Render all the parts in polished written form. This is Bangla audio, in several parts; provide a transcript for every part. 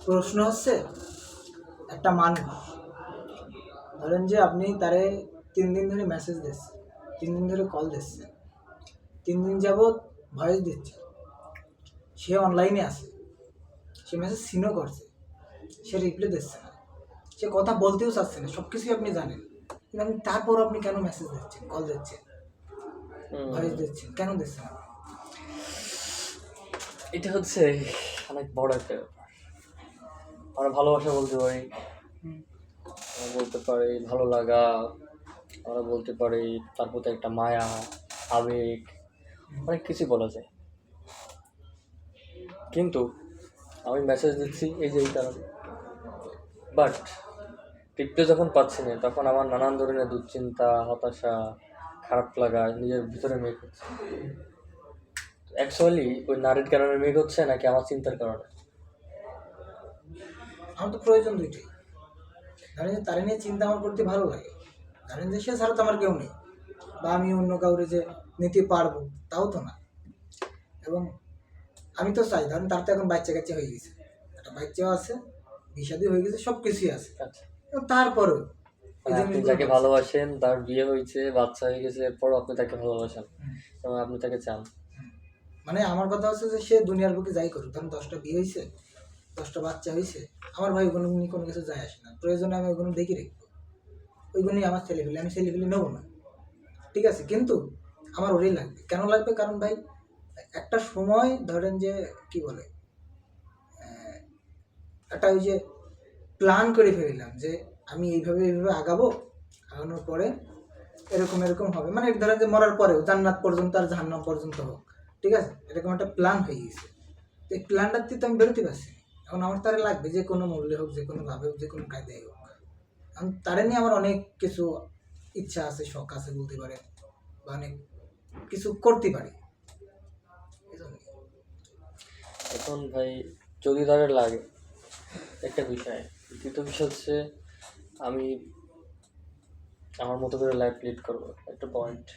প্রশ্ন হচ্ছে, একটা মানুষ ধরেন যে আপনি তারে 3 দিন ধরে মেসেজ দিচ্ছেন, 3 দিন ধরে কল দিচ্ছেন, 3 দিন যাবৎ ভয়েস দিচ্ছে, সে অনলাইনে আছে, সে মেসেজ সিনও করছে, সে রিপ্লাই দিচ্ছে না, সে কথা বলতেও চাচ্ছে না, সব কিছুই আপনি জানেন, কিন্তু আপনি তারপর আপনি কেন মেসেজ দিচ্ছেন, কল দিচ্ছেন, ভয়েস দিচ্ছেন, কেন দিচ্ছেন? এটা হচ্ছে অনেক বড় একটা ব্যাপার। আমরা ভালোবাসা বলতে পারি, আমরা বলতে পারি ভালো লাগা, আমরা বলতে পারি তার প্রতি একটা মায়া, আবেগ, অনেক কিছু বলা যায়। কিন্তু আমি মেসেজ দিচ্ছি এই যে এই কারণে, বাট রিপ্লাই যখন পাচ্ছি না, তখন আমার নানান ধরনের দুশ্চিন্তা, হতাশা, খারাপ লাগা নিজের ভিতরে মেঘ হচ্ছে। অ্যাকচুয়ালি ওই নারীর কারণে মেঘ হচ্ছে নাকি আমার চিন্তার কারণে? আমার তো প্রয়োজন দুইটাই। ধরেন যে তারা নিয়ে চিন্তা আমার করতে ভালো লাগে, ধরেন যে সে ছাড়া তো আমার কেউ নেই, বা আমি অন্য কাউরে যে নিতে পারবো তাও তো না। এবং আমি তো চাই, ধরেন তার তো এখন বাচ্চা কাচ্চা হয়ে গেছে, একটা বাচ্চাও আছে, বিষাদী হয়ে গেছে, সব কিছুই আছে, আচ্ছা, এবং তারপরেও মানে আপনি যাকে ভালোবাসেন তার বিয়ে হয়েছে, বাচ্চা হয়ে গেছে, এরপরও আপনি তাকে ভালোবাসেন এবং আপনি তাকে চান। মানে আমার কথা হচ্ছে যে সে দুনিয়ার বুকে যাই করুক, ধরেন 10টা বিয়ে হয়েছে, 10টা বাচ্চা হয়েছে, আমার ভাই ওগুলো নিয়ে কোনো কিছু যায় আসে না, প্রয়োজনে আমি ওইগুলো দেখে রাখবো, ওইগুলোই আমার ছেলেপিলে, আমি ছেলেপিলে নেবো না, ঠিক আছে, কিন্তু আমার ওরই লাগবে। কেন লাগবে? কারণ ভাই একটা সময় ধরেন যে কি বলে, একটা ওই যে প্ল্যান করে ফেললাম যে আমি এইভাবে এইভাবে আগাবো, আগানোর পরে এরকম এরকম হবে, মানে ধরেন যে মরার পরেও জান্নাত পর্যন্ত আর জাহান্নাম পর্যন্ত হোক, ঠিক আছে, এরকম একটা প্ল্যান হয়ে গেছে। তো এই প্ল্যানটার থেকে তো আমি বেরোতে পারছি না। এখন আমার তারে লাগবে, যে কোনো মূল্যে হোক, যে কোনোভাবে হোক, যে কোনো কায়দায় হোক। এখন তারে নিয়ে আমার অনেক কিছু ইচ্ছা আছে, শখ আছে বলতে পারে, বা অনেক কিছু করতে পারি। এখন ভাই যদি তাদের লাগে একটা বিষয়, দ্বিতীয় বিষয় হচ্ছে আমি আমার মতো করে লাইফ লিড করবো, একটা পয়েন্ট।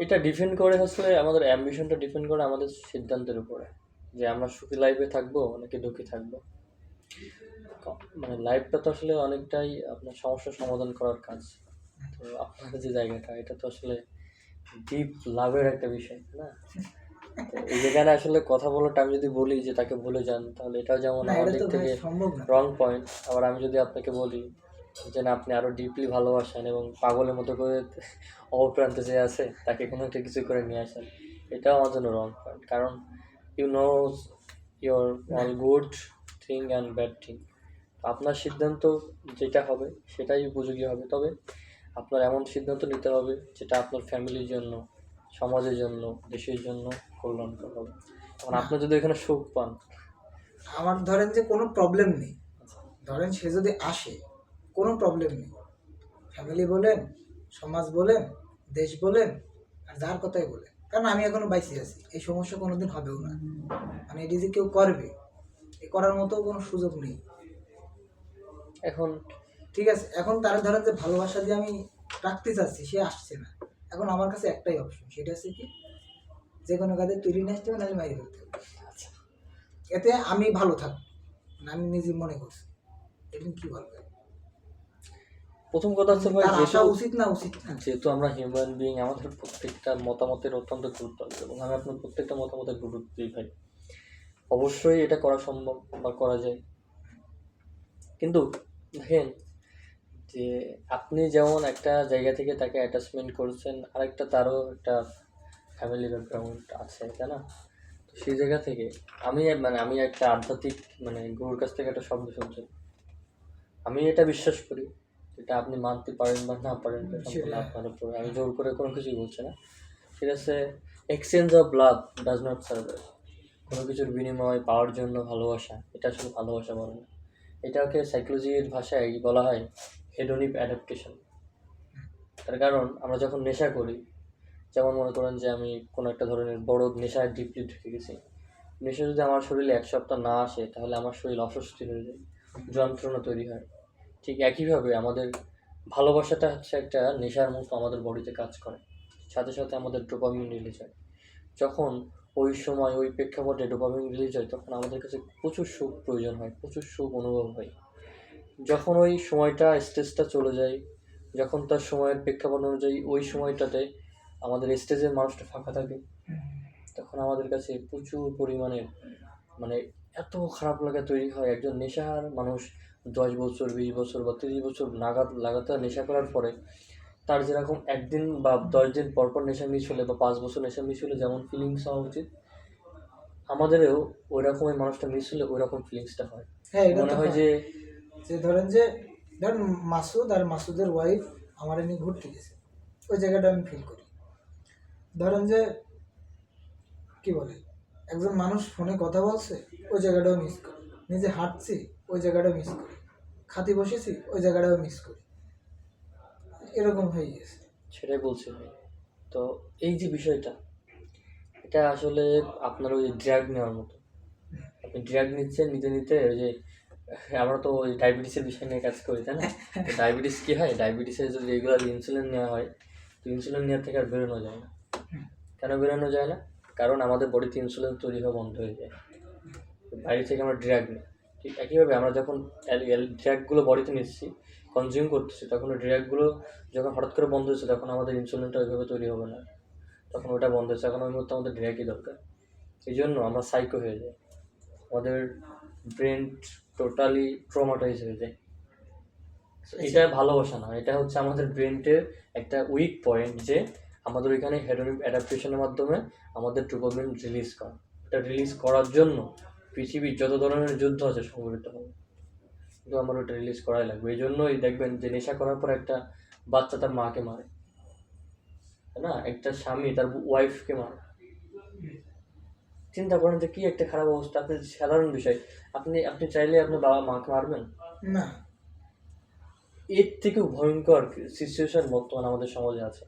এটা ডিপেন্ড করে আসলে আমাদের অ্যাম্বিশনটা ডিপেন্ড করে আমাদের সিদ্ধান্তের উপরে, যে আমরা সুখী লাইফে থাকবো নাকি দুঃখী থাকবো। মানে লাইফটা তো আসলে অনেকটাই আপনার সমস্যার সমাধান করার কাজ। তো আপনার যে জায়গাটা, এটা তো আসলে ডিপ লাভের একটা বিষয়, না? এই যেখানে আসলে কথা বলার টাইম যদি বলি যে তাকে ভুলে যান, তাহলে এটাও যেমন আমার দিক থেকে রং পয়েন্ট। আবার আমি যদি আপনাকে বলি যে না, আপনি আরো ডিপলি ভালোবাসেন এবং পাগলের মতো করে অপপ্রান্তে যে আছে তাকে কোনো একটা কিছু করে নিয়ে আসেন, এটাও আমার জন্য রং পয়েন্ট। কারণ you know your all good thing and bad thing. আপনার সিদ্ধান্ত যেটা হবে সেটাই উপযোগী হবে, তবে আপনার এমন সিদ্ধান্ত নিতে হবে যেটা আপনার ফ্যামিলির জন্য, সমাজের জন্য, দেশের জন্য কল্যাণকর হবে। এখন আপনি যদি এখানে সুখ পান, আমার ধরেন যে কোনো প্রবলেম নেই, ধরেন সে যদি আসে, কোনো প্রবলেম নেই, ফ্যামিলি বলেন, সমাজ বলেন, দেশ বলেন, আর যার কথাই বলেন, কারণ আমি এখনো বাইসে আছি, এই সমস্যা কোনোদিন হবেও না, মানে এটি যে কেউ করবে, এ করার মতো কোনো সুযোগ নেই। এখন ঠিক আছে, এখন তারা ধরেন যে ভালোবাসা দিয়ে আমি রাখতে চাচ্ছি, সে আসছে না, এখন আমার কাছে একটাই অপশন, সেটা হচ্ছে কি, যে কোনো কাজে তৈরি নিয়ে আসতে হবে, নাহলে মাইরে ফেলতে হবে। এতে আমি ভালো থাকবো, মানে আমি নিজে মনে করছি, এটা কি বলবে, প্রথম কথা হচ্ছে ভাই, তার আসা উচিত না উচিত না, যেহেতু আমরা হিউম্যান বিইং, আমাদের প্রত্যেকটা মতামতের অত্যন্ত গুরুত্ব আছে এবং আমি আপনার প্রত্যেকটা মতামতের গুরুত্ব দিই ভাই। অবশ্যই এটা করা সম্ভব বা করা যায়, কিন্তু দেখেন যে আপনি যেমন একটা জায়গা থেকে তাকে অ্যাটাচমেন্ট করছেন, আরেকটা তারও একটা ফ্যামিলি ব্যাকগ্রাউন্ড আছে, তাই না? তো সেই জায়গা থেকে আমি একটা আধ্যাত্মিক গুরুর কাছ থেকে একটা শব্দ শুনছি, আমি এটা বিশ্বাস করি, এটা আপনি মানতে পারেন বা না পারেন এটা সম্পূর্ণ আপনার উপরে, আমি জোর করে কোনো কিছুই বলছি না। ঠিক আছে, exchange of love does not survive. কোনো কিছুর বিনিময় পাওয়ার জন্য ভালোবাসা, এটা আসলে ভালোবাসা বলে না। এটাকে সাইকোলজির ভাষায় বলা হয় হেডোনিক অ্যাডাপ্টেশন। তার কারণ আমরা যখন নেশা করি, যেমন মনে করেন যে আমি কোনো একটা ধরনের বড় নেশায় ডিপলি ঢুকে গেছি, নেশা যদি আমার শরীরে 1 সপ্তাহ না আসে, তাহলে আমার শরীর অস্বস্তি হয়ে যায়, যন্ত্রণা তৈরি হয়। ঠিক একইভাবে আমাদের ভালোবাসাটা হচ্ছে একটা নেশার মতো আমাদের বডিতে কাজ করে, সাথে সাথে আমাদের ডোপামিন রিলিজ হয়। যখন ওই সময় ওই প্রেক্ষাপটে ডোপামিন রিলিজ হয়, তখন আমাদের কাছে প্রচুর সুখ প্রয়োজন হয়, প্রচুর সুখ অনুভব হয়। যখন ওই সময়টা স্টেজটা চলে যায়, যখন তার সময়ের প্রেক্ষাপট অনুযায়ী ওই সময়টাতে আমাদের স্টেজের মানুষটা ফাঁকা থাকে, তখন আমাদের কাছে প্রচুর পরিমাণে মানে এত খারাপ লাগা তৈরি হয়। একজন নেশার মানুষ 10 বছর 20 বছর বা 30 বছর লাগাতার নেশা করার পরে তার যেরকম একদিন বা 10 দিন পরপর নেশা মিস হলে বা 5 বছর নেশা মিস হলে যেমন ফিলিংস হওয়া উচিত, আমাদেরও ওই রকম ওই মানুষটা মিস হলে ওই রকম ফিলিংসটা হয়। হ্যাঁ, এটা মনে তো হয় হয়। যে যে ধরেন মাসুদ আর মাসুদের ওয়াইফ আমার এনে ঘুরতে গেছে, ওই জায়গাটা আমি ফিল করি। ধরেন যে কি বলে, একজন মানুষ ফোনে কথা বলছে, ওই জায়গাটাও মিস করি। নিজে হাঁটছি, ওই জায়গাটাও মিস করি। খাতে বসেছি, ওই জায়গাটাও মিস করি। এরকম হয়ে গেছে। সেটাই বলছি ভাই। তো এই যে বিষয়টা, এটা আসলে আপনার ওই ড্রাগ নেওয়ার মতো। আপনি ড্রাগ নিচ্ছেন, নিতে নিতে ওই যে আমরা তো ওই ডায়াবেটিসের বিষয় নিয়ে কাজ করি, তাই না? ডায়াবেটিস কী হয়, ডায়াবেটিসের যদি রেগুলার ইনসুলিন নেওয়া হয়, তো ইনসুলিন নেওয়ার থেকে আর বেরোনো যায় না। কেন বেরোনো যায় না? কারণ আমাদের বডিতে ইনসুলিন তৈরি হওয়া বন্ধ হয়ে যায়, বাইরে থেকে আমরা ড্রাগ নিই। ঠিক একইভাবে আমরা যখন ড্রাগগুলো বডিতে নিচ্ছি, কনজিউম করতেছি, তখন ওই ড্রাগগুলো যখন হঠাৎ করে বন্ধ হচ্ছে, তখন আমাদের ইনসুলিনটা ওইভাবে তৈরি হবে না, তখন ওটা বন্ধ হচ্ছে। এখন ওই মুহূর্তে আমাদের ড্রাগই দরকার। এই জন্য আমরা সাইকো হয়ে যাই, আমাদের ব্রেন টোটালি ট্রমাটাইজ হয়ে যায়। এটা ভালোবাসা না, এটা হচ্ছে আমাদের ব্রেনটের একটা উইক পয়েন্ট, যে আমাদের ওইখানে হেডোনিক অ্যাডাপ্টেশনের মাধ্যমে আমাদের ডোপামিন রিলিজ করা। এটা রিলিজ করার জন্য পৃথিবীর যত ধরনের যুদ্ধ আছে সংঘটিত হবে, কিন্তু আমার ওটা রিলিজ করাই লাগবে। এই জন্যই দেখবেন যে নেশা করার পর একটা বাচ্চা তার মাকে মারে, তাই না? একটা স্বামী তার ওয়াইফকে মারে। চিন্তা করেন যে কি একটা খারাপ অবস্থা। আপনি সাধারণ বিষয়, আপনি আপনি চাইলে আপনার বাবা মাকে মারবেন না, এর থেকেও ভয়ঙ্কর সিচুয়েশন বর্তমান আমাদের সমাজে আছে।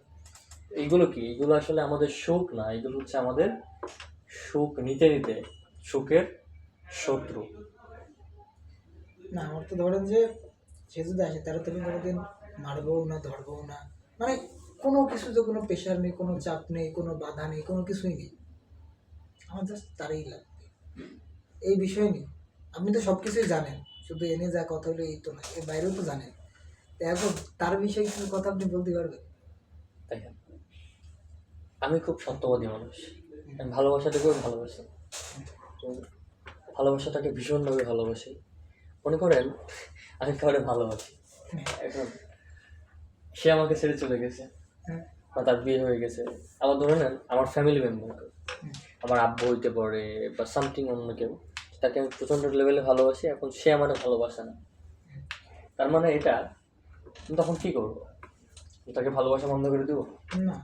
এইগুলো কি? এগুলো আসলে আমাদের সুখ না, এগুলো হচ্ছে আমাদের সুখ নিতে নিতে সুখের শত্রু। না, আমার তো ধরেন যে সে যদি আসে, তারা তুমি কোনোদিন মারবও না, ধরবও না। মানে কোনো কিছুতে কোনো প্রেশার নেই, কোনো চাপ নেই, কোনো বাধা নেই, কোনো কিছুই নেই। আমার জাস্ট তারই লাগবে, এই বিষয় নেই। আপনি তো সব কিছুই জানেন, শুধু এনে যা কথা হলো এই তো না, এর বাইরেও তো জানেন। তো এখন তার বিষয়ে কিছু কথা আপনি বলতে পারবেন? দেখেন, আমি খুব সত্যবাদী মানুষ, আমি ভালোবাসাটাকেও ভালোবাসি। তো ভালোবাসাটাকে ভীষণভাবে ভালোবাসি। মনে করেন আমি কাউকে ভালোবাসি, এখন সে আমাকে ছেড়ে চলে গেছে হ্যাঁ, বা তার বিয়ে হয়ে গেছে। আবার ধরে নেন আমার ফ্যামিলি মেম্বার, আমার আব্বু হইতে পারে বা সামথিং অন্য কেউ, তাকে আমি প্রচণ্ড লেভেলে ভালোবাসি, এখন সে আমার ভালোবাসে না। তার মানে এটা, আমি তখন কী করবো? তাকে ভালোবাসা বন্ধ করে দেবো? না,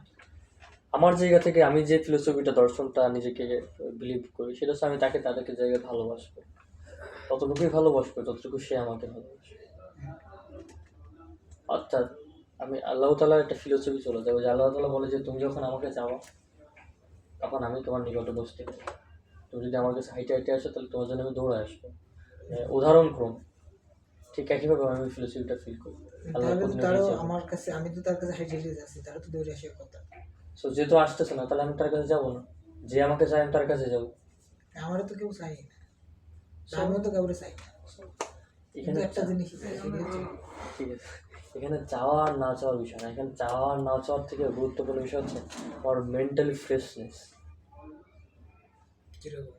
আমার জায়গা থেকে আমি যে ফিলোসফিটা, দর্শনটা নিজেকে বিলিভ করি, সেটা হচ্ছে আমি তাকে তাদেরকে জায়গায় ভালোবাসবো, ততটুকুই ভালোবাসবো যতটুকু সে আমাকে ভালোবাসে। অর্থাৎ আমি আল্লাহ তাআলার একটা ফিলোসফি চলে যাবো, যে আল্লাহ তাআলা বলে যে তুমি যখন আমাকে চাও, তখন আমি তোমার নিকটে বসতে পারি। তুমি যদি আমার কাছে হাইটে হাইটে আসো, তাহলে তোমার জন্য আমি দৌড়ে আসবো। উদাহরণক্রম ঠিক একইভাবে আমি ফিলোসফিটা ফিল করি। আল্লাহর তাহলে তো প্রতিনিধি তারও হিসেবে। আমার কাছে, আমি তো তার কাছে হেঁটে হেঁটে যাচ্ছি, তারও তো দৌড়ে আসার কথা। সো যেহেতু আসতেছে না, তাহলে আমি তার কাছে যাবো না। যে আমাকে চায় আমি তার কাছে যাবো। আমারও তো কেউ চাই না, So, আমিও তো কাউরে চাই না। কিন্তু এখানে একটা জিনিসই চাই, সেটা হচ্ছে ঠিক আছে, এখানে চাওয়া আর না চাওয়ার বিষয় না, এখানে চাওয়া আর না চাওয়ার থেকে গুরুত্বপূর্ণ বিষয় হচ্ছে আমার মেন্টালি ফ্রেশনেস। কিরকম।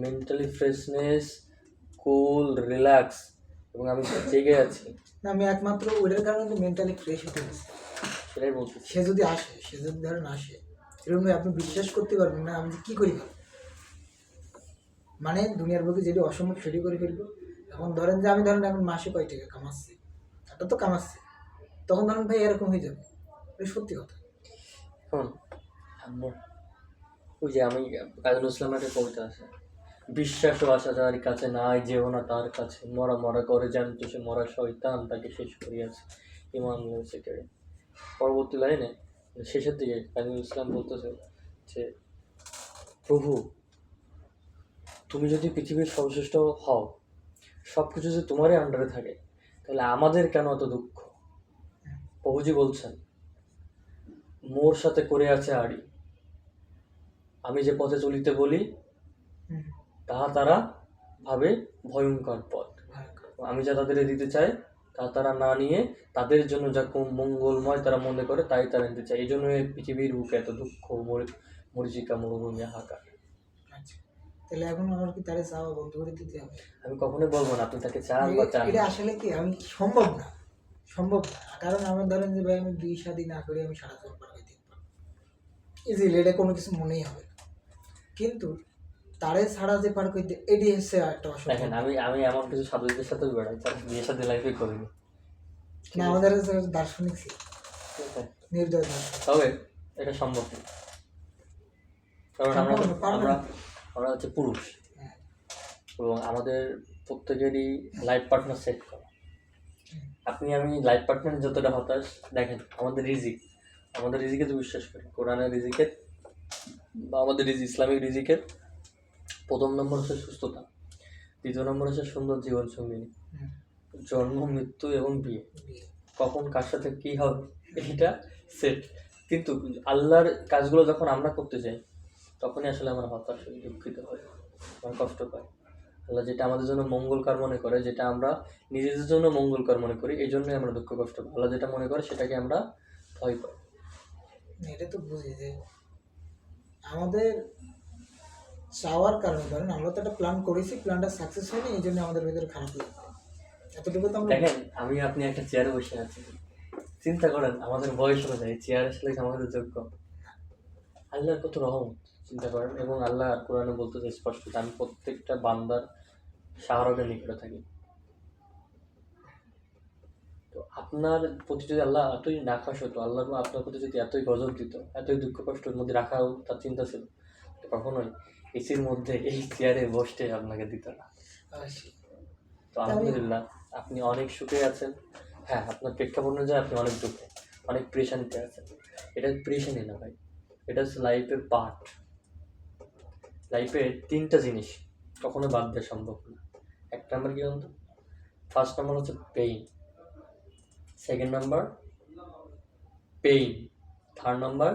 মেন্টালি ফ্রেশনেস, কুল, রিল্যাক্স, এবং আমি জেগে আছি, না, আমি একমাত্র ওইটার কারণে তো মেন্টালি ফ্রেশ হতে গেছি। সেটাই বলতেছি। সে যদি আসে, সে যদি ধরেন আসে, এরকম আপনি বিশ্বাস করতে পারবেন না আমি যে কী করি ভাই। মানে দুনিয়ার বুকে যেটি অসম্ভব সেটি করে ফেলবো। এখন ধরেন যে আমি ধরেন এখন মাসে কয় টাকা কামাচ্ছি, একটা তো কামাচ্ছি, তখন ধরেন ভাই এরকম হয়ে যাবে, এটা সত্যি কথা। এখন আমরা ওই যে আমি কাজী নজরুল ইসলামের একটা কবিতা আছে, বিশ্বাস ও আশা যার কাছে নাই, যেও না তার কাছে, মরা মরা করে জানতো সে মরা শয়তান তাকে শেষ করিয়াছে, ইমাম রয়েছে কেড়ে। পরবর্তী লাইনে শেষের দিকে কাজী নজরুল ইসলাম বলতেছে যে প্রভু, তুমি যদি পৃথিবীর সর্বশ্রেষ্ঠ হও, সব কিছু যদি তোমারই আন্ডারে থাকে, তাহলে আমাদের কেন এত দুঃখ? প্রভুজি বলছেন মোর সাথে করে আছে আড়ি, আমি যে পথে চলিতে বলি হুম, তাহা তারা ভাবে ভয়ঙ্কর পথ। আমি যা তাদের দিতে চাই তা তারা না নিয়ে তাদের জন্য যা মঙ্গলময় তারা মনে করে তাই তারা নিতে চায়। এই জন্য এই পৃথিবীর বুকে এত দুঃখ, মরিচিকা, মরুভূমি, হাহাকার। আচ্ছা, তাহলে এখন আমার কি তারে চাওয়া বন্ধ করে দিতে হবে? আমি কখনোই বলবো না আপনি তাকে চান বা চান এটা না। আসলে কি আমি সম্ভব না, সম্ভব না। কারণ আমার ধরেন যে ভাই আমি বিয়ে শাদী না করে আমি সারা জীবন পার হইতে পারবো ইজিলি, এটা কোনো কিছু মনেই হবে না। কিন্তু তারে ছাড়া যে পার করতে, এটি হচ্ছে একটা অসম্ভব। দেখেন আমি আমি এমন কিছু সাধুদের সাথে বেড়াই যারা বিয়ে সাথে লাইফে করিনি, না, আমাদের হচ্ছে দার্শনিক ছিল, ঠিক আছে? নির্দয় দার্শনিক। তবে এটা সম্ভব না, কারণ আমরা সম্ভব না, পারবে আমরা না। আমরা হচ্ছে পুরুষ হ্যাঁ, এবং আমাদের প্রত্যেকেরই লাইফ পার্টনার সেট করা। আপনি আমি লাইফ পার্টনার যতটা হতাশ, দেখেন আমাদের রিজিকে তো বিশ্বাস করি, কোরআনের রিজিকের বা আমাদের ইসলামিক রিজিকের প্রথম নম্বর হচ্ছে সুস্থতা, দ্বিতীয় নম্বর হচ্ছে সুন্দর জীবন সঙ্গিনী, হুম, জন্ম, মৃত্যু এবং বিয়ে। বিয়ে। কখন কার সাথে কী হবে এটা সেট। কিন্তু আল্লাহর কাজগুলো যখন আমরা করতে চাই তখনই আসলে আমরা হতাশ হই, দুঃখিত হই, আমরা কষ্ট পাই। আল্লাহ যেটা আমাদের জন্য মঙ্গলকর মনে করে, যেটা আমরা নিজেদের জন্য মঙ্গলকর মনে করি, এই জন্যই আমরা দুঃখ কষ্ট পাই। আল্লাহ যেটা মনে করে সেটাকে আমরা ভয় পাই। এটা তো বুঝি যে আমাদের চাওয়ার কারণে, ধরেন আমরা তো একটা প্ল্যান করেছি, প্ল্যানটা সাকসেস হয়নি, এই জন্য আমাদের ভিতরে খারাপ লাগবে, এতটুকু তো আমরা। দেখেন আপনি একটা চেয়ারে বসে আছেন, চিন্তা করেন আমাদের বয়স অনুযায়ী চেয়ার আসলে কি আমাদের যোগ্য? আল্লাহর কত রহমত, চিন্তা করেন। এবং আল্লাহ কোরআনে বলতে চাই স্পষ্ট যে আমি প্রত্যেকটা বান্দার শাহরগের নিকটে থাকি। তো আপনার প্রতি যদি আল্লাহ এতই নাখাস হতো, আল্লাহ আপনার প্রতি যদি এতই গজব দিত, এতই দুঃখ কষ্টের মধ্যে রাখাও তার চিন্তা ছিল, তো কখনোই এসির মধ্যে এই চেয়ারে বসতে আপনাকে দিত না। অবশ্যই। তো আলহামদুলিল্লাহ আপনি অনেক সুখে আছেন। হ্যাঁ, আপনার প্রেক্ষাপট অনুযায়ী আপনি অনেক দুঃখে, অনেক প্রেশানিতে আছেন। এটা প্রেশানি না ভাই, এটা হচ্ছে লাইফের পার্ট। লাইফের তিনটা জিনিস কখনো বাদ দেওয়া সম্ভব না। এক নাম্বার কি বলতো? ফার্স্ট নাম্বার হচ্ছে pain, second number pain, third number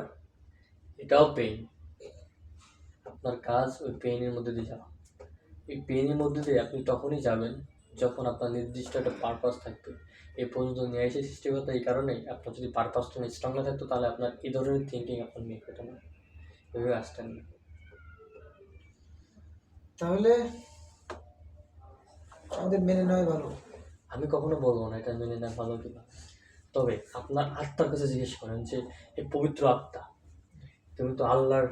এটাও পেইন। আপনার কাজ ওই পেইনের মধ্যে দিয়ে যাওয়া। এই পেইনের মধ্যে দিয়ে আপনি তখনই যাবেন যখন আপনার নির্দিষ্ট একটা পারপাস থাকবে। এই পর্যন্ত নিয়ে এসে সৃষ্টিকর্তা এই কারণেই, আপনার যদি পারপাসটা স্ট্রং না থাকতো তাহলে আপনার এই ধরনের থিঙ্কিং আপনার নিয়ে পেত না, এভাবে আসতেন না। তাহলে আমাদের মেনে নেওয়াই ভালো। আমি কখনো বলবো না এটা মেনে নেওয়া ভালো কিনা, তবে আপনার আত্মার কাছে জিজ্ঞেস করেন যে এই পবিত্র আত্মা, তুমি তো আল্লাহর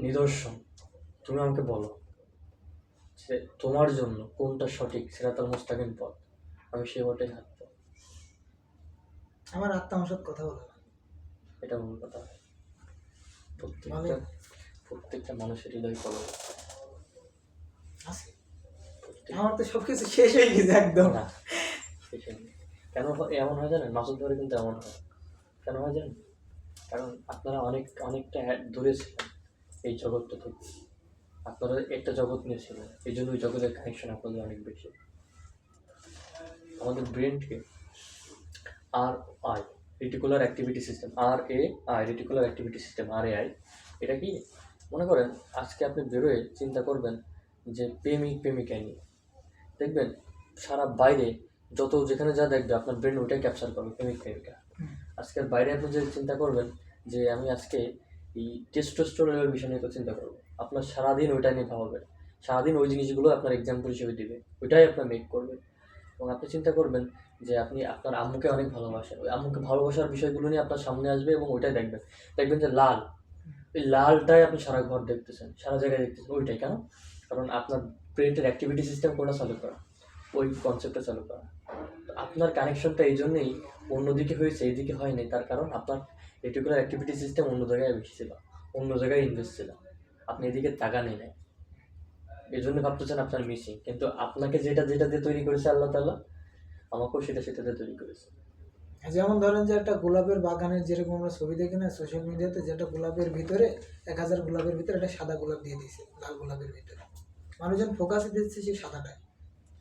নিদর্শন, তুমি আমাকে বলো যে তোমার জন্য কোনটা সঠিক, সিরাতাল মুস্তাকিম পথ। আমি সে পথেই হাঁটবো। আমার আত্মা আমার সাথে কথা বলে না। এটা মূল কথা। মানে প্রত্যেকটা মানুষের হৃদয় কলম। আছে, আমার তো সবকিছু শেষ হয়ে গেছে একদম। না, কেন এমন হয় জানেন? মাসুদ ধরে কিন্তু এমন হয়, কেন হয় জানেন? কারণ আপনারা অনেকটা দূরে ছিলেন এই জগৎটা থেকে, আপনারা একটা জগৎ নিয়ে ছিলেন, এই জন্য ওই জগতের কানেকশন আপনাদের অনেক বেশি। আমাদের ব্রেনকে R I, reticular activity system, reticular activity system, RAI, এটা কি? মনে করেন আজকে আপনি বেরোয় চিন্তা করবেন যে প্রেমিকায় নিয়ে, দেখবেন সারা বাইরে যত যেখানে যা দেখবে আপনার ব্রেন ওইটাই ক্যাপচার করবে, প্রেমিকা। আজকের বাইরে আপনি যে চিন্তা করবেন যে আমি আজকে এই টেস্টোস্টেরনের বিষয় নিয়ে চিন্তা করবো, আপনার সারাদিন ওইটা নিয়ে ভাববে, সারাদিন ওই জিনিসগুলো আপনার এক্সাম্পল হিসেবে দিবে, ওইটাই আপনার মেক করবে। এবং আপনি চিন্তা করবেন যে আপনি আপনার আম্মুকে অনেক ভালোবাসেন, ওই আম্মুকে ভালোবাসার বিষয়গুলো নিয়ে আপনার সামনে আসবে এবং ওইটাই দেখবেন যে লাল, ওই লালটাই আপনি সারা ঘর দেখতেছেন, সারা জায়গায় দেখতেছেন। ওইটাই কেন? কারণ আপনার ব্রেনের অ্যাক্টিভিটি সিস্টেম কোনটা চালু করা, ওই কনসেপ্টটা চালু করা। তো আপনার কানেকশনটা এই জন্যই অন্যদিকে হয়েছে, এইদিকে হয়নি, তার কারণ আপনার রেটিকুলার অ্যাক্টিভিটি সিস্টেম অন্য জায়গায় বেশি ছিল, অন্য জায়গায় ইনভেস্ট ছিল, আপনি এদিকে তাকানই নাই, এই জন্য ভাবতেছেন আপনার মিসিং। কিন্তু আপনাকে যেটা যেটা দিয়ে তৈরি করেছে আল্লাহ তাআলা, আমাকেও সেটা দিয়ে তৈরি করেছে। যেমন ধরেন যে একটা গোলাপের বাগানের যেরকম আমরা ছবি দেখি না সোশ্যাল মিডিয়াতে, যেটা গোলাপের ভিতরে 1000 গোলাপের ভিতরে একটা সাদা গোলাপ দিয়ে দিয়েছে, লাল গোলাপের ভিতরে মানুষজন ফোকাসই দিচ্ছে সেই সাদাটায়,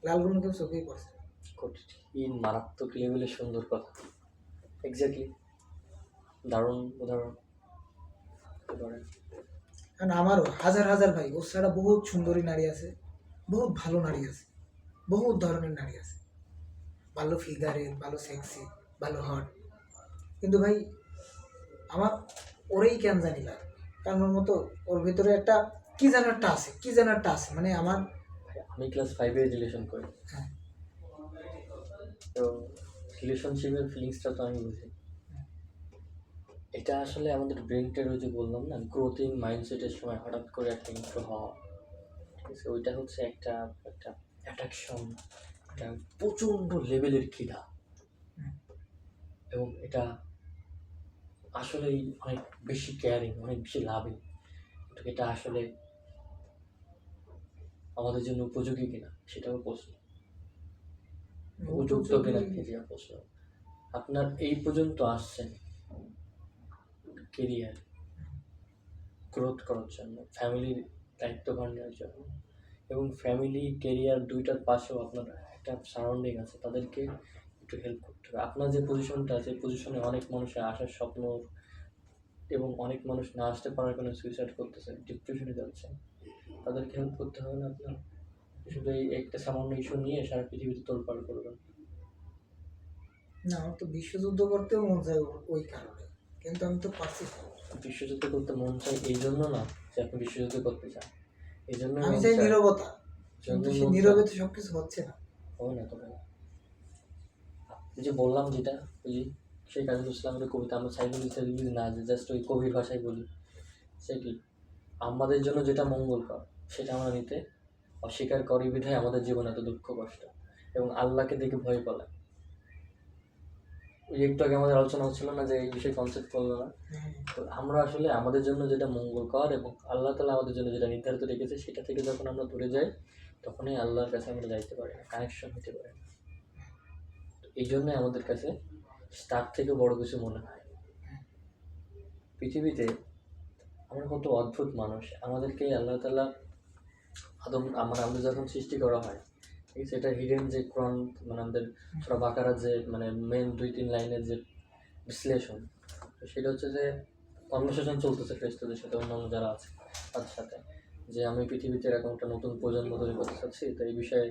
লালগুলো কেউ চোখেই পড়ছে না। কি মারাত্মক লেভেলের সুন্দর কথা, এক্স্যাক্টলি, দারুণ উদাহরণ। কারণ আমারও হাজার হাজার ভাই ওর ছাড়া বহুত সুন্দরী নারী আছে, বহুত ভালো নারী আছে, বহুত ধরনের নারী আছে, ভালো ফিগারের, ভালো সেক্সি, ভালো হট। কিন্তু ভাই আমার ওরেই কেন জানি না, কারণ ওর মতো ওর ভিতরে একটা কি যেন একটা আছে, কি যেন একটা আছে, মানে আমার। ভাই, আমি ক্লাস 5-এ রিলেশন করি, হ্যাঁ, তো রিলেশনশিপের ফিলিংসটা তো আমি বুঝি। এটা আসলে আমাদের ব্রেনটার, ওই যে বললাম না, গ্রোথিং মাইন্ডসেটের সময় হঠাৎ করে একটা ইন্ট্রো হওয়া, ঠিক আছে, ওইটা হচ্ছে একটা একটা অ্যাট্রাকশন, একটা প্রচণ্ড লেভেলের খিদা, এবং এটা আসলেই অনেক বেশি কেয়ারিং, অনেক বেশি লাভিং। কিন্তু এটা আসলে আমাদের জন্য উপযোগী কিনা সেটাও প্রশ্ন, উপযুক্ত কিনা সেটা প্রশ্ন। আপনার এই পর্যন্ত আসছেন কেরিয়ার গ্রোথ করার জন্য, ফ্যামিলির দায়িত্বভার নেওয়ার জন্য, এবং ফ্যামিলি কেরিয়ার দুইটার পাশেও আপনার একটা সারাউন্ডিং আছে, তাদেরকে একটু হেল্প করতে হবে। আপনার যে পজিশনটা আছে, পজিশনে অনেক মানুষের আসার স্বপ্ন, এবং অনেক মানুষ না আসতে পারার কারণে সুইসাইড করতেছে, ডিপ্রেশনে যাচ্ছে, তাদেরকে হেল্প করতে হবে না আপনার? শুধু এই একটা সামান্য ইস্যু নিয়ে সারা পৃথিবীতে তোলপাড় করবেন? না, আমার তো বিশ্বযুদ্ধ করতেও মন চায় ওই কারণে, কিন্তু আমি তো পারছি না। বিশ্বযুদ্ধ করতে মন চাই এই জন্য না যে আপনি বিশ্বযুদ্ধ করতে চান, এই জন্য আমি মন চাই চায়, নীরবতা, কিন্তু জন্যই সে মন চায়। নীরবে তো সবকিছু হচ্ছে না। হবে না তো ভাই। এই যে বললাম যেটা, ওই যে শেখ কাজী ইসলামের কবিতা, আমরা সাইকোলজিতে যদি না, যে জাস্ট ওই কবির ভাষায় বলি, সে কি, আমাদের জন্য যেটা মঙ্গলকর সেটা আমরা নিতে অস্বীকার করি বিধায় আমাদের জীবনে এত দুঃখ কষ্ট, এবং আল্লাহকে দেখে ভয় পালায়। ওই একটু আগে আমাদের আলোচনা হচ্ছিল না যে এই বিষয়ে কনসেপ্ট করলো না, তো আমরা আসলে আমাদের জন্য যেটা মঙ্গলকর এবং আল্লাহ তাআলা আমাদের জন্য যেটা নির্ধারিত রেখেছে সেটা থেকে যখন আমরা দূরে যাই, তখনই আল্লাহর কাছে আমরা যাইতে পারি না, কানেকশন হতে পারি না। তো এই জন্যই আমাদের কাছে তার থেকে বড় কিছু মনে হয়। পৃথিবীতে আমরা কত অদ্ভুত মানুষ, আমাদেরকে আল্লাহ তাআলা আমাদের যখন সৃষ্টি করা হয়, ঠিক আছে, এটা হিডেন যে কোরআন, মানে আমাদের সূরা বাকারার যে মানে মেন 2-3 লাইনের যে বিশ্লেষণ, তো সেটা হচ্ছে যে কনভারসেশন চলতেছে ফেরেশতাদের সাথে, অন্যান্য যারা আছে তাদের সাথে, যে আমি পৃথিবীতে এরকম একটা নতুন প্রজন্ম তৈরি করতে চাচ্ছি, তো এই বিষয়ে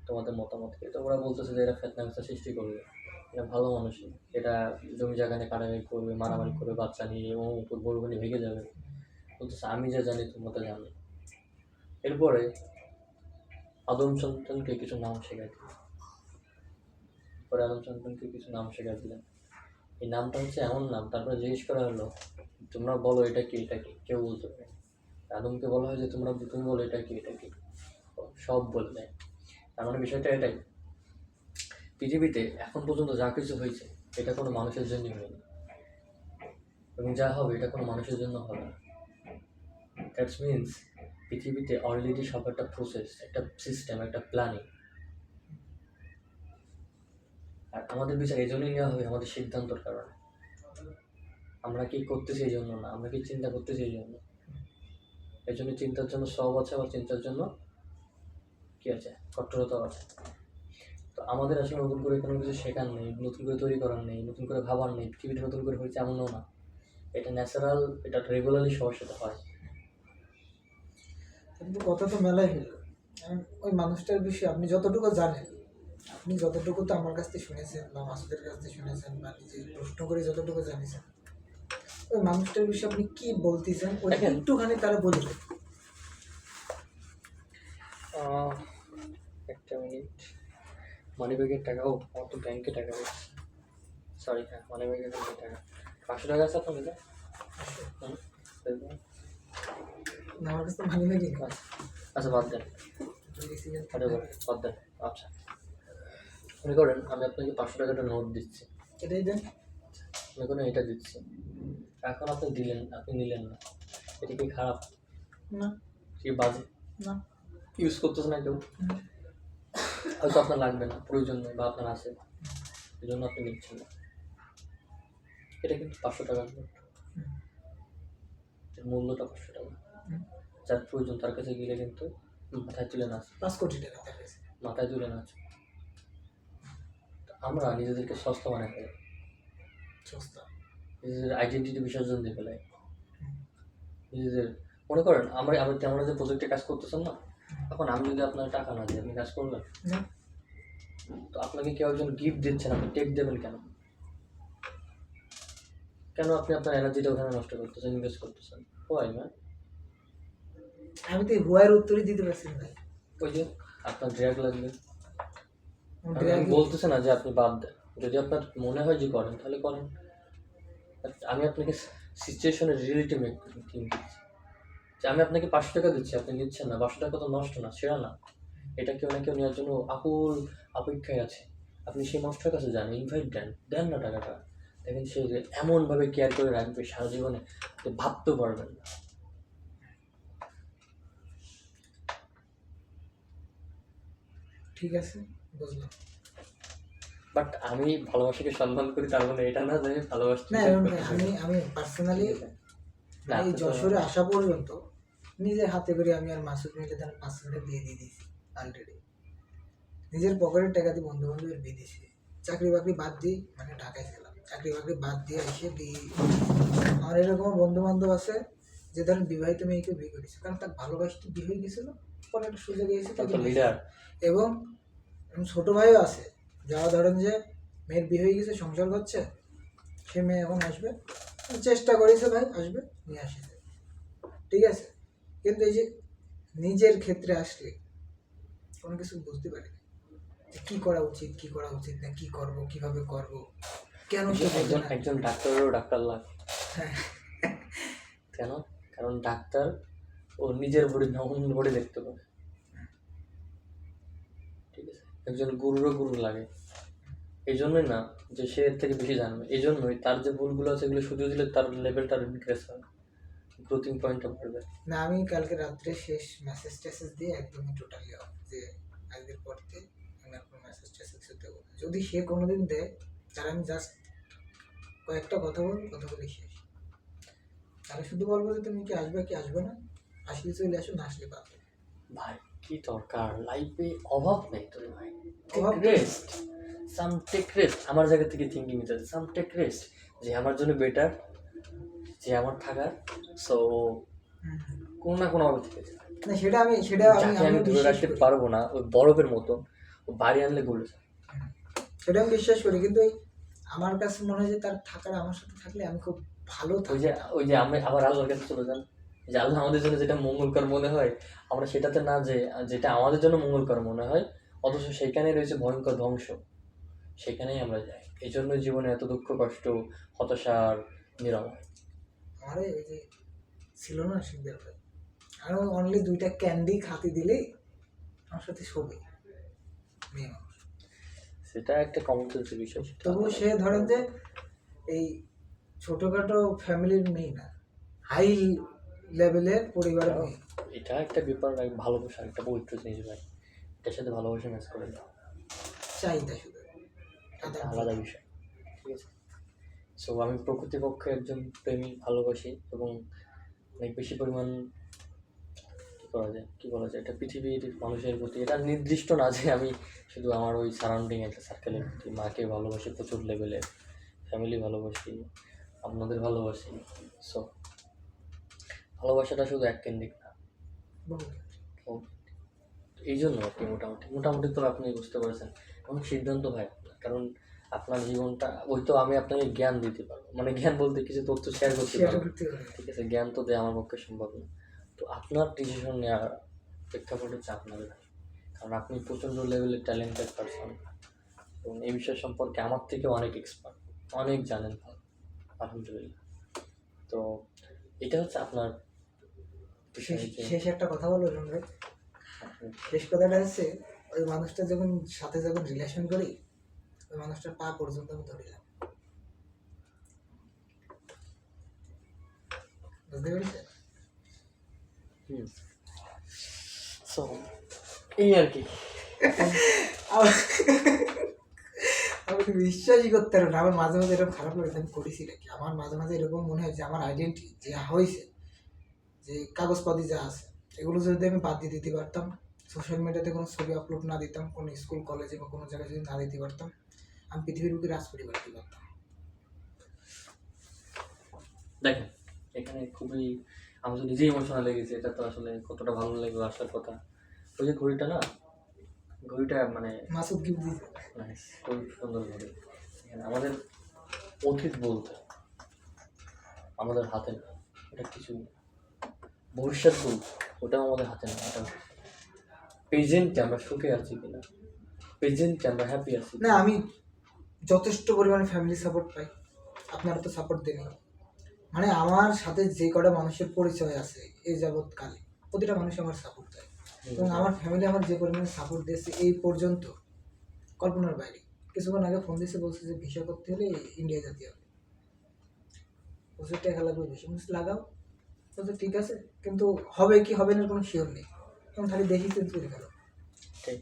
তোমাদের মতামত কি? তো ওরা বলতেছে যে এরা ফেতনা ফেসাদ সৃষ্টি করবে, এটা ভালো মানুষ না, এটা জমি জায়গা নিয়ে কাটাকাটি করবে, মারামারি করবে, বাচ্চা নিয়ে এবং উপর বড় নিয়ে ভেঙে যাবে। বলতেছে আমি যা জানি তোমরা তা জানো। এরপরে আদম সন্তানকে কিছু নাম শেখাই দিলেন, পরে আদম সন্তানকে কিছু নাম শেখাই দিলেন, এই নামটা হচ্ছে এমন নাম, তারপরে জিজ্ঞেস করা হলো তোমরা বলো এটা কি, এটা কি, কেউ বলতে পারে না। আদমকে বলা হয় যে তুমি বলো এটা কি, এটা কি, সব বলে দেয়। তার মানে বিষয়টা এটাই, পৃথিবীতে এখন পর্যন্ত যা কিছু হয়েছে এটা কোনো মানুষের জন্যই হয়নি, এবং যা হবে এটা কোনো মানুষের জন্য হবে না। দ্যাটস মিনস পৃথিবীতে অলরেডি সব একটা প্রসেস, একটা সিস্টেম, একটা প্ল্যানিং। আর আমাদের বিচার এই জন্যই নেওয়া হবে আমাদের সিদ্ধান্তর কারণে, আমরা কি করতেছি এই জন্য না, আমরা কি চিন্তা করতেছি এই জন্য। এই জন্য চিন্তার জন্য সব আছে, আবার চিন্তার জন্য কি আছে, কঠোরতাও আছে। তো আমাদের আসলে নতুন করে কোনো কিছু শেখার নেই, নতুন করে তৈরি করার নেই, নতুন করে ভাবার নেই, পৃথিবীটা নতুন করে হয়েছে এমনও না, এটা ন্যাচারাল, এটা রেগুলারলি সবার সাথে হয়। কিন্তু কথা তো মেলাই হলো। ওই মানুষটার বিষয়ে আপনি যতটুকু জানেন, আপনি যতটুকু তো আমার কাছ থেকে শুনেছেন বা মাসুদের কাছ থেকে শুনেছেন বা নিজে প্রশ্ন করে যতটুকু জানিয়েছেন, ওই মানুষটার বিষয়ে আপনি কি বলতেছেন ওই দেখেন, একটুখানি তারা বলে দেন। একটা মিনিট, মানি ব্যাগের টাকাও আমার তো ব্যাংকে টাকা রয়েছে, সরি, হ্যাঁ মানি ব্যাগের টাকা 500 টাকা আছে আপনার কাছে? দেখবেন? না, আমার কাছে তো ভালো লাগে না। আচ্ছা বাদ দেন, বাদ দেন। আচ্ছা মনে করেন আমি আপনাকে 500 টাকাটা নোট দিচ্ছি, এটাই দেন। মনে করেন এটা দিচ্ছি, এখন আপনি দিলেন, আপনি নিলেন না, এটা কি খারাপ? না, কি বাজে? না। ইউজ করতেছে না কেউ, হয়তো আপনার লাগবে না, প্রয়োজন নেই, বা আপনার আছে, এই জন্য আপনি নিচ্ছেন না। এটা কিন্তু 500 টাকার নোট, এর মূল্যটা 500 টাকা। যার প্রয়োজন তার কাছে গেলে কিন্তু মাথায় তুলে নাচ, 5 কোটি টাকা তার কাছে। মাথায় তুলে নাচ। আমরা নিজেদেরকে সস্তা বানাই ফেলাই, সস্তা। নিজেদের আইডেন্টিটি বিসর্জন দিয়ে ফেলাই, নিজেদের মনে করেন আমরা যে প্রজেক্টে কাজ করতেছেন না, এখন আমি যদি আপনার টাকা না দিই আপনি কাজ করবেন? না, তো আপনাকে কেউ একজন গিফট দিচ্ছেন, আপনি টেক দেবেন কেন? কেন আপনি আপনার এনার্জিটা ওখানে নষ্ট করতেছেন, ইনভেস্ট করতেছেন? Why man? আমি তো এই হুয়ার উত্তরই দিতে পারছি না ভাই। ওই যে আপনার ড্র্যাগ লাগবে। আমার আমি drag-ই- বলতেছি না যে আপনি বাদ দেন, যদি আপনার মনে হয় যে করেন তাহলে করেন। But আমি আপনাকে সিচুয়েশনের রিয়েলিটি মেক থিঙ্ক দিচ্ছি, যে আমি আপনাকে 500 টাকা দিচ্ছি, আপনি নিচ্ছেন না, 500 টাকা তো নষ্ট না, সেরা না? এটা কেউ না কেউ নেওয়ার জন্য আকুল অপেক্ষায় আছে। আপনি সেই মানুষটার কাছে যান, ইনভাইট দেন, দেন না টাকাটা। দেখেন সে যে এমনভাবে কেয়ার করে রাখবে সারা জীবনে, আপনি ভাবতেও পারবেন না। ঠিক আছে, বুঝলাম। বাট আমি ভালোবাসাকে সম্মান করি, তার মানে এটা না যে আমি ভালোবাসতে না চাই এমন করতে ভাই, চাই। আমি পার্সোনালি না, এই আপনি তো- যশোরে আসা পর্যন্ত নিজের হাতে করে আমি আর মাসুদ মিলে তার 500 টাকা বিয়ে দিয়ে দিয়েছি অলরেডি। নিজের পকেটের টাকা দিয়ে বন্ধু বান্ধবের বিয়ে দিয়েছি। চাকরি বাকরি বাদ দিয়ে, মানে ঢাকায় ছিলাম, চাকরি বাকরি বাদ দিয়ে এসে বিয়ে। আমার এরকম বন্ধু বান্ধব আছে যে ধরেন বিবাহিত মেয়েকে বিয়ে করেছে, কারণ তার ভালোবাসতে বিয়ে হয়ে গেছিল, পরে একটা সুযোগ এসে তার তাকে তো বিয়ে লিডার। দিয়েছে। এবং ছোট ভাইও আছে, যারা ধরেন যে মেয়ের বিয়ে হয়ে গেছে, সংসার করছে, সে মেয়ে এখন আসবে, চেষ্টা করেছে ভাই, আসবে, নিয়ে আসছে, ঠিক আছে। কিন্তু এই যে নিজের ক্ষেত্রে আসলে কোনো কিছু বুঝতে পারি না, যে কি করা উচিত, কি করা উচিত না, কি করব, কিভাবে করব, কেন সে বোঝে একজন না। একজন ডাক্তারেরও ডাক্তার লাগে। হ্যাঁ, কেন? কারণ ডাক্তার ও নিজের বডি না অন্য বডি দেখতে পারে, ঠিক আছে। একজন গুরুরও গুরু লাগে, এই জন্যই না যে সে এর থেকে বেশি জানবে, এই জন্যই তার যে ভুলগুলো আছে এগুলো শুধু দিলে তার লেভেলটা ইনক্রিজ হবে, গ্রোথিং পয়েন্টটা বাড়বে। না আমি কালকে রাত্রে শেষ মেসেজ টেসেজ দিয়ে একদমই টোটালি অফ, যে আজকের পর থেকে আমি আর কোনো মেসেজ টেসেজ দেবো না। যদি সে কোনোদিন দেয়, তার আমি জাস্ট কয়েকটা কথা বলে শেষ। তাহলে শুধু বলবো যে তুমি কি আসবে কি আসবে না, আসলে চলে আসো, না আসলে পাবে। ভাই কি দরকার, লাইফে অভাব নেই তোর ভাই। অভাব টেক নেই। রেস্ট, সাম টেক রেস্ট। আমার জায়গা থেকে থিঙ্কিং নিতে আছে, সাম টেক রেস্ট, যে আমার জন্য বেটার, যে আমার থাকার। সো কোনো না কোনো ভাবে থেকে যায়। না সেটা আমি যাকে আমি আমিও ধরে বিশ্বাস রাখতে করি। পারবো না, ওই বরফের মতো, ও বাড়ি আনলে গলে যায়। সেটা আমি বিশ্বাস করি, কিন্তু এই আমার কাছে মনে হয় যে তার থাকার, আমার সাথে থাকলে আমি খুব ভালো ওই থাকি। যে ওই যে আমি আবার আল্লাহর কাছে চলে যান, যে আল্লাহ আমাদের জন্য যেটা মঙ্গলকর মনে হয়, আমরা সেটাতে না, যে যেটা আমাদের জন্য মঙ্গলকর মনে হয়, অথচ সেখানেই রয়েছে ভয়ঙ্কর ধ্বংস, সেখানেই আমরা যাই। এই জন্য জীবনে এত দুঃখ কষ্ট, হতাশার নিরাময়। আমার ওই যে ছিল না শিখদের ভাই, আর অনলি 2টা ক্যান্ডি খাতে দিলেই আমার সাথে শোবে মেয়ে মানুষ। সেটা একটা কমন সেন্সের বিষয়, সেটা তবুও সে ধরেন যে এই ছোটখাটো ফ্যামিলির মেয়ে না, হাই লেভেলের পরিবারের মেয়ে। এটা একটা ব্যাপার, ভালোবাসা একটা পবিত্র জিনিস ভাই, এটার সাথে ভালোবাসা ম্যাচ করে না, চাহিদা শুধু এটা আদান আলাদা প্রদান। বিষয়, ঠিক আছে। সো আমি প্রকৃতিপক্ষে একজন প্রেমী, ভালোবাসি, এবং অনেক বেশি পরিমাণ কি বলা যায়, এটা পৃথিবীর মানুষের প্রতি, এটা নির্দিষ্ট না যে আমি শুধু আমার ওই সারাউন্ডিং একটা সার্কেলের প্রতি, মাকে ভালোবাসি প্রচুর লেভেলের, ফ্যামিলি ভালোবাসি, আপনাদের ভালোবাসি। সো ভালোবাসাটা শুধু এককেন্দ্রিক না। বহু। ও, এই জন্য আপনি মোটামুটি তো আপনি বুঝতে পারছেন, এবং সিদ্ধান্ত ভাই আপনার, কারণ আপনার জীবনটা, ওই তো আমি আপনাকে জ্ঞান দিতে পারবো, মানে জ্ঞান বলতে কিছু তথ্য শেয়ার করতে শেয়ার পারবো, করতে পারে। ঠিক আছে, জ্ঞান তো দেওয়া আমার পক্ষে সম্ভব না। তো আপনার ডিসিশন নেওয়ার প্রেক্ষাপট হচ্ছে আপনার ভাই, কারণ আপনি প্রচণ্ড লেভেলের ট্যালেন্টেড পারসন, এবং এই বিষয় সম্পর্কে আমার থেকে অনেক এক্সপার্ট, অনেক জানেন ভালো, আলহামদুলিল্লাহ। তো এটা হচ্ছে আপনার বিষয়, যে শেষ একটা কথা বলবো ভাই, শেষ কথাটা হচ্ছে ওই মানুষটা সাথে যখন রিলেশন করি, ওই মানুষটার পা পর্যন্ত আমি ধরিলাম, বুঝতে পেরেছেন? সো এই আর কি। আমি তো বিশ্বাসই করতে পারবো না, আমার মাঝে মাঝে এরকম খারাপ লাগে, আমি করেছি নাকি, আমার মাঝে মাঝে এরকম মনে হয় যে আমার আইডেন্টি যা হয়েছে, যে কাগজপাতি যা আছে, এগুলো যদি আমি বাদ দিয়ে দিতে পারতাম, সোশ্যাল মিডিয়াতে কোনো ছবি আপলোড না দিতাম, কোনো স্কুল কলেজে বা কোনো জায়গায় যদি না দিতে পারতাম, আমি পৃথিবীর বুকে রাজ পরিবার দিতে পারতাম। দেখেন, এখানে খুবই আমি তো নিজেই ইমোশনাল লেগেছি, এটা তো আসলে কতটা ভালো লাগবে আসার কথা। ওই যে ঘড়িটা না, ঘড়িটা মানে মাসুদ গিফট দিয়েছে। নাইস, খুব সুন্দর ঘড়ি। এখানে আমাদের অতীত বলতে আমাদের হাতে না, ওটা কিছু না। ভবিষ্যৎ বলতে ওটাও আমাদের হাতে না, ওটা প্রেজেন্টে আমরা সুখে আছি কিনা, প্রেজেন্টে আমরা হ্যাপি আছি না, আমি যথেষ্ট পরিমাণে ফ্যামিলি সাপোর্ট পাই, আপনারা তো সাপোর্ট দেন। মানে আমার সাথে যে কটা মানুষের পরিচয় আছে এই যাবৎকালে, প্রতিটা মানুষ আমার সাপোর্ট দেয়, এবং আমার ফ্যামিলি আমার যে পরিমাণে সাপোর্ট দিয়েছে এই পর্যন্ত কল্পনার বাইরে। কিছুক্ষণ আগে ফোন দিয়েছে, বলছে যে ভিসা করতে হলে ইন্ডিয়া যেতে হবে, বলছে টাকা লাগবে বেশি, বলছে লাগাও, বলছে ঠিক আছে, কিন্তু হবে কি হবে না কোনো শিওর নেই, এখন খালি দেখি কিন্তু গেল। ঠিক,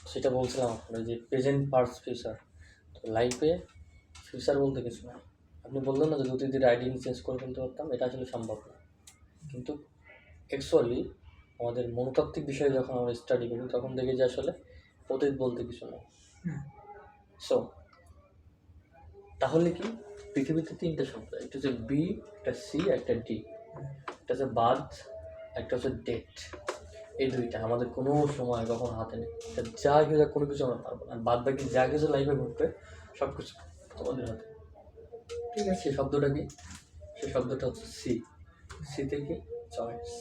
সেটা বলছিলাম আপনার যে প্রেজেন্ট পার্স ফিউচার। তো লাইফে ফিউচার বলতে কিছু না। আপনি বললেন না যে অতীতের আইডেন্টি চেঞ্জ করে ফেলতে পারতাম, এটা আসলে সম্ভব না। কিন্তু অ্যাকচুয়ালি আমাদের মনোতাত্ত্বিক বিষয়ে যখন আমরা স্টাডি করি তখন দেখি যে আসলে অতীত বলতে কিছু নেই। সো তাহলে কি, পৃথিবীতে তিনটে শব্দ, একটা হচ্ছে বি, একটা সি, একটা ডি। একটা হচ্ছে বার্থ, একটা হচ্ছে ডেট। এই দুইটা আমাদের কোনো সময় কখনো হাতে নেই। এটা যা কিছু কোনো কিছু আমরা পারবো না, আর বাদ বাকি যা কিছু লাইফে ঘটবে সব কিছু আমাদের হাতে। ঠিক আছে, সেই শব্দটা কি? সেই শব্দটা হচ্ছে সি। সি থেকে চয়েস।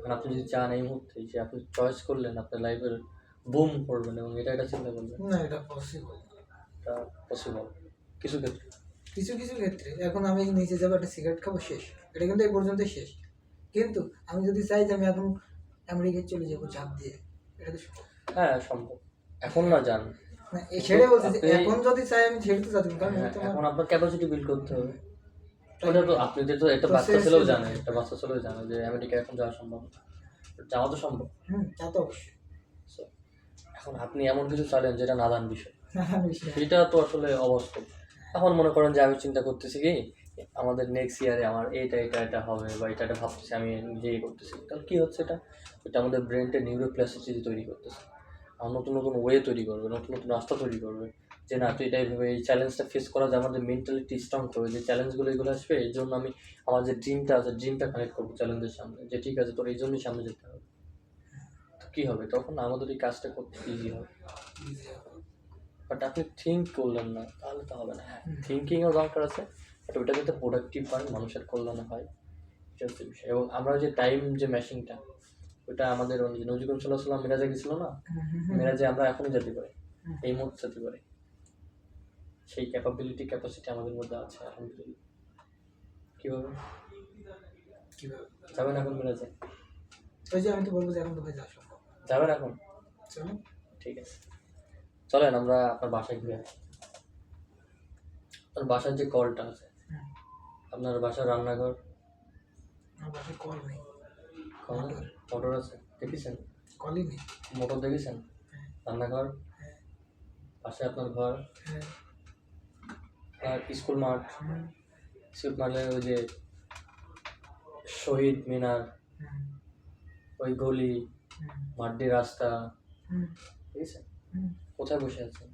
মানে আপনি যদি চান এই মুহূর্তে যে আপনি চয়েস করলেন আপনার লাইফের বুম করবেন এবং এটা চিন্তা করবেন, না এটা পসিবল, এটা পসিবল কিছু ক্ষেত্রে। কিছু কিছু ক্ষেত্রে। এখন আমি নিচে যাবো, একটা সিগারেট খাবো, শেষ, এটা কিন্তু এই পর্যন্ত শেষ। কিন্তু আমি যদি চাই যে আমি এখন আমেরিকায় চলে যাবো ঝাঁপ দিয়ে, এটা তো সম্ভব। হ্যাঁ সম্ভব, এখন না জান। না, ছেড়ে বলছে যে আপনি- এখন যদি চাই আমি ছেড়ে তো যাচ্ছি, কারণ হ্যাঁ, তোমার এখন আপনার ক্যাপাসিটি বিল্ড করতে হবে। ওটা তো আপনি তো একটা বাচ্চা Process ছেলেও এ জানে, যেতে একটা হবে। বাচ্চা ছেলেও জানে যে আমেরিকা এখন যাওয়া সম্ভব না। যাওয়া তো সম্ভব। তা তো অবশ্যই। So, এখন আপনি এমন কিছু চাইলেন যেটা নাদান বিষয়, বিষয়। সেটা তো আসলে অবাস্তব। এখন মনে করেন যে আমি চিন্তা করতেছি কি আমাদের নেক্সট ইয়ারে আমার এটা হবে, বা এটা ভাবতেছি, আমি নিজেই করতেছি, তাহলে কী হচ্ছে এটা? এটা আমাদের ব্রেনটা নিউরোপ্লাস্টিসিটি তৈরি করতেছে, আমার নতুন নতুন ওয়ে তৈরি করবে, নতুন নতুন রাস্তা তৈরি করবে, যে না তো এটা এইভাবে এই চ্যালেঞ্জটা ফেস করা যায়, আমাদের মেন্টালিটি স্ট্রং করবে, যে চ্যালেঞ্জগুলো এগুলো আসবে, এই জন্য আমি আমার যে ড্রিমটা আছে ড্রিমটা কানেক্ট করবো চ্যালেঞ্জের সামনে, যে ঠিক আছে তোর এই জন্যই সামনে যেতে হবে। তো কী হবে তখন? আমাদের এই কাজটা করতে ইজি হবে। বাট আপনি থিঙ্ক করলেন না, তাহলে তো হবে না। হ্যাঁ, থিঙ্কিংও দরকার আছে, বাট ওটা যাতে প্রোডাক্টিভ হয়, মানুষের কল্যাণে হয়, এটা হচ্ছে বিষয়। এবং আমরা যে টাইম যে মেশিনটা, ওটা আমাদের নজরুল সাল্লাহ সাল্লাম মেরাজে গেছিল না, মেরাজে আমরা এখনই যেতে পারি, এই মুহূর্তে যেতে পারি, সেই ক্যাপাসিটি আমাদের মধ্যে আছে আলহামদুলিল্লাহ। কীভাবে কিভাবে? যাবেন এখন মেরাজে? ওই যে আমি তো বলবো যে এখন তো ভাই যাওয়া সম্ভব। যাবেন এখন? চলো। ঠিক আছে, চলেন আমরা আপনার বাসায় ঘুরে আসি। আপনার বাসার যে কলটা আছে, আপনার বাসার রান্নাঘর, আমার বাসায় কল নেই, কল মোটর আছে দেখেছেন? কলই নেই। মোটর দেখেছেন? রান্নাঘর, হ্যাঁ। পাশে আপনার ঘর, হ্যাঁ। আর স্কুল মাঠ, হুম, স্কুল মাঠে ওই যে শহীদ মিনার, হুম, ওই গলি, হুম, মাটি রাস্তা, হুম, দেখেছেন? হুম। কোথায় বসে আছেন?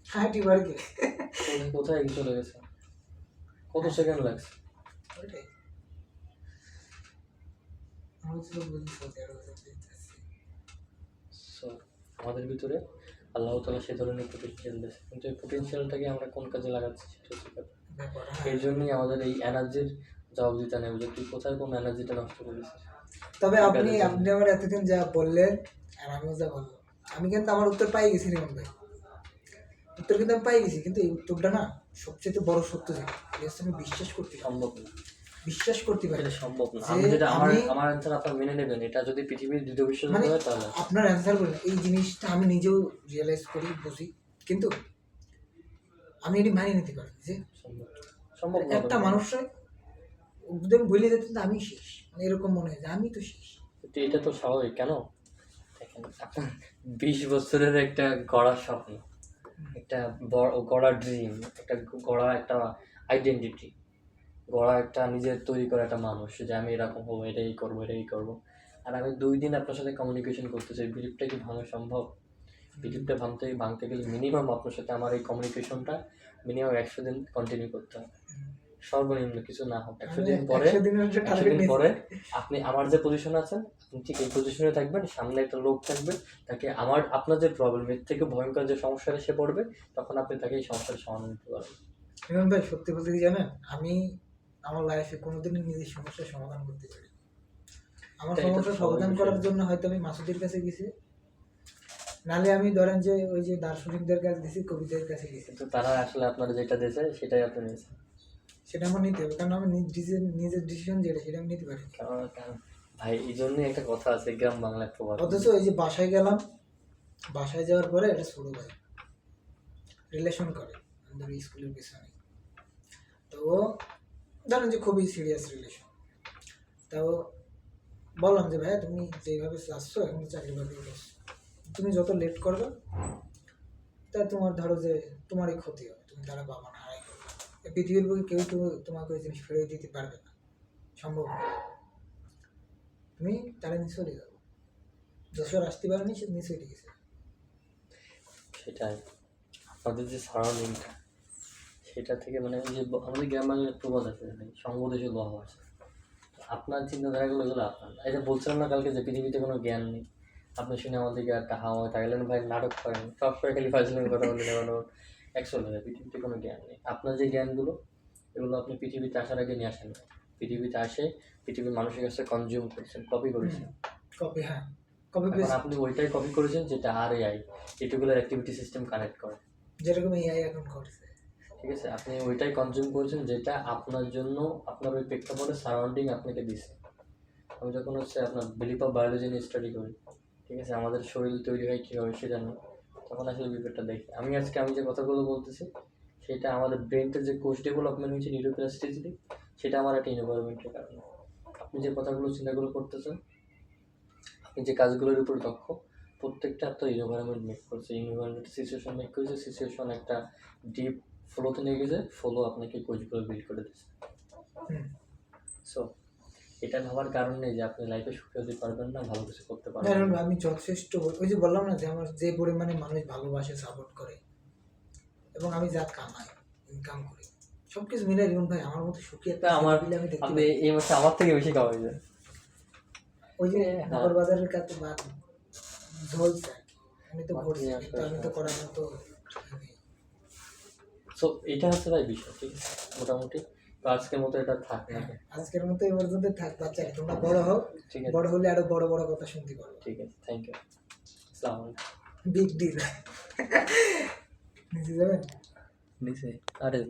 হাঁটি বাড়িতে। কোথায় চলে গেছে? কত সেকেন্ড লাগছে? ওইটাই। আমি তো বলছি সৌদি আরবে যেতে চাচ্ছি। সো আমাদের ভিতরে আল্লাহ তাআলা সে ধরনের পটেনশিয়াল দিয়েছে, কিন্তু এই পটেনশিয়ালটাকে আমরা কোন কাজে লাগাচ্ছি সেটা হচ্ছে কথা। ব্যাপার, এই জন্যই আমাদের এই এনার্জির জবাব দিতে নেবে যে তুই কোথায় কোন এনার্জিটা নষ্ট করেছিস। তবে ঠিক আপনি আছে, আপনি আমার এতদিন যা বললেন আর আমিও যা বললাম, আমি কিন্তু আমার উত্তর পাই গেছি রিমন ভাই, উত্তর কিন্তু আমি পাই গেছি, কিন্তু এই উত্তরটা না সবচেয়ে বড় সত্য ছিল, আমি বিশ্বাস করতে পারি, সম্ভব না, বিশ্বাস করতে পারি এটা সম্ভব না। যে আমি যেটা আমার আমি- আমার অ্যান্সার আপনার মেনে নেবেন, এটা যদি পৃথিবীর দ্বিতীয় বিশ্বযুদ্ধ মানে হয় তাহলে আপনার অ্যান্সার বললেন এই জিনিসটা আমি নিজেও রিয়েলাইজ করি, বুঝি, কিন্তু আমি এটি মানিয়ে নিতে পারি যে সম্ভব সম্ভব না। একটা মানুষের যদি আমি বলে যেতাম যে আমি শেষ, মানে এরকম মনে হয় যে আমি তো শেষ। কিন্তু এটা তো স্বাভাবিক কেন? দেখেন আপনার 20 বছরের একটা গড়া স্বপ্ন, একটা গড়া ড্রিম, একটা গড়া একটা আইডেন্টিটি, গড়া একটা নিজের তৈরি করা একটা মানুষ, যে আমি এরকম হবো, এটাই করবো। আর আমি 2 দিন আপনার সাথে কমিউনিকেশন করতে চাই, বিলিভটা কি ভাঙা সম্ভব? বিলিভটা ভাঙতে গেলে মিনিমাম আপনার সাথে আমার এই কমিউনিকেশনটা মিনিমাম 100 দিন কন্টিনিউ করতে হবে। সর্বনিম্ন কিছু না হোক 100 আমি দিন পরে 100 দিনের একটা 100 টার্গেট দিন নিয়েছি। পরে আপনি আমার যে পজিশনে আছেন আপনি ঠিক এই পজিশনে থাকবেন, সামনে একটা লোক থাকবে, তাকে আপনার যে প্রবলেম এর থেকে ভয়ঙ্কর যে সমস্যাটা সে পড়বে, তখন আপনি তাকে এই সমস্যার সমাধান দিতে পারবেন। ইমরান ভাই সত্যি বলতে কি জানেন, আমি আমার লাইফে কোনোদিনই নিজের সমস্যার সমাধান করতে পারি। আমার এটা তো সমস্যার স্বাভাবিক সমাধান বিষয়। করার জন্য হয়তো আমি মাসুদের কাছে গেছি, নালে আমি ধরেন যে ওই যে দার্শনিকদের কাছে গেছি, কবিদের কাছে গেছি। কিন্তু তারা আসলে আপনার যেটা দিয়েছে সেটাই আপনি নিয়েছেন। সেটা আমার নিতে হবে, কারণ আমি নিজের ডিসিশন যেটা সেটা আমি নিতে পারি। কারণ ভাই এই জন্যই একটা কথা আছে, গ্রাম বাংলায় প্রবাদ। অথচ এই যে বাসায় গেলাম, বাসায় যাওয়ার পরে একটা ছোট ভাই রিলেশন করে আমাদের স্কুলের পিছনে। তো ও ধরেন যে খুবই সিরিয়াস রিলেশন। তো বললাম যে ভাইয়া তুমি যেভাবে চাচ্ছ এখন চাকরি বাকরি করছো, তুমি যত লেট করবে তা তোমার ধরো যে তোমারই ক্ষতি হবে, তুমি তারা বাবা না হারাই করবে। এই পৃথিবীর বুকে কেউ তো তোমাকে ওই জিনিস ফেরত দিতে পারবে না, সম্ভব না। তুমি তারা নিয়ে চলে যাবো, যশোর আসতে পারেনি সে নিয়ে চলে গেছে। সেটাই আপনাদের যে সারাউন্ডিংটা, সেটা থেকে মানে ওই যে আমাদের গ্রাম বাংলার প্রবাদ আছে ভাই, সঙ্গ দেশে লভ আছে। আপনার চিন্তাধারাগুলো এগুলো আপনার, এই যে বলছিলাম না কালকে যে পৃথিবীতে কোনো জ্ঞান নেই, আপনি শুনে আমাদেরকে একটা হাওয়া থাকলেন ভাই, নাটক করেন সবসময় খালি ফাইজলামের কথা বললেন, এবার অ্যাকচুয়ালি পৃথিবীতে কোনো জ্ঞান নেই। আপনার যে জ্ঞানগুলো এগুলো আপনি পৃথিবীতে আসার আগে নিয়ে আসেন না। পৃথিবীতে আসে পৃথিবীর মানুষের কাছে কনজিউম করেছেন, কপি করেছেন। কপি, হ্যাঁ কপি এখন পেস্ট, আপনি ওইটাই কপি করেছেন যেটা আর এআই এটুকুলার অ্যাক্টিভিটি সিস্টেম কানেক্ট করে। যেরকম এআই এখন করছে। ঠিক আছে, আপনি ওইটাই কনজিউম করেছেন যেটা আপনার জন্য আপনার ওই প্রেক্ষাপটে সারাউন্ডিং আপনাকে দিচ্ছে। আমি যখন হচ্ছে আপনার বিলিপ অফ বায়োলজি নিয়ে স্টাডি করি, ঠিক আছে, আমাদের শরীর তৈরি হয় কীভাবে সেটা নিয়ে, তখন আসলে ব্যাপারটা দেখি। আমি যে কথাগুলো বলতেছি সেটা আমাদের ব্রেনটার যে কোষ ডেভেলপমেন্ট হয়েছে নিউরোপ্লাস্টিসিটি, সেটা আমার একটা এনভায়রনমেন্টের কারণে। আপনি যে কথাগুলো চিন্তাগুলো করতেছেন, আপনি যে কাজগুলোর উপর দক্ষ, প্রত্যেকটা আপনার এনভায়রনমেন্ট মেক করছে, এনভায়রনমেন্ট সিচুয়েশন মেক করেছে, সিচুয়েশন একটা ডিপ ফ্লোতে নিয়ে গেছে, ফ্লো আপনাকে কোচগুলো বিল্ড করে দিচ্ছে। সো এটা ভাবার কারণ নেই যে আপনি লাইফে সুখী হতে পারবেন না, ভালো কিছু করতে পারবেন কারণ না। আমি যথেষ্ট, ওই যে বললাম না যে আমার যে পরিমাণে মানুষ ভালোবাসে, সাপোর্ট করে, এবং আমি যা কামাই, ইনকাম করি, সবকিছু মিলে রিমন ভাই আমার মতো সুখী একটা আমার family আমি দেখতে আপনি পাই। এই মাসে আমার থেকে বেশি কামাই যায়। ওই যে হ্যাঁ। নগর বাজারের কাছে বা ঝলছে আর কি। আমি তো বাকি ঘুরছি, আসলে কিন্তু আমি তো করার মতো নেই। সো এটা হচ্ছে ভাই বিষয়, ঠিক আছে, মোটামুটি। তো আজকের মতো এটা থাক না। আজকের মতো এই পর্যন্ত থাক, বাচ্চা তোমরা বড় হও, ঠিক আছে, বড় হলে আরো বড় বড় কথা শুনতে পারবো। ঠিক আছে, থ্যাংক ইউ, আসসালামু আলাইকুম। বিগ ডিল নিচে যাবেন। নিচে আরে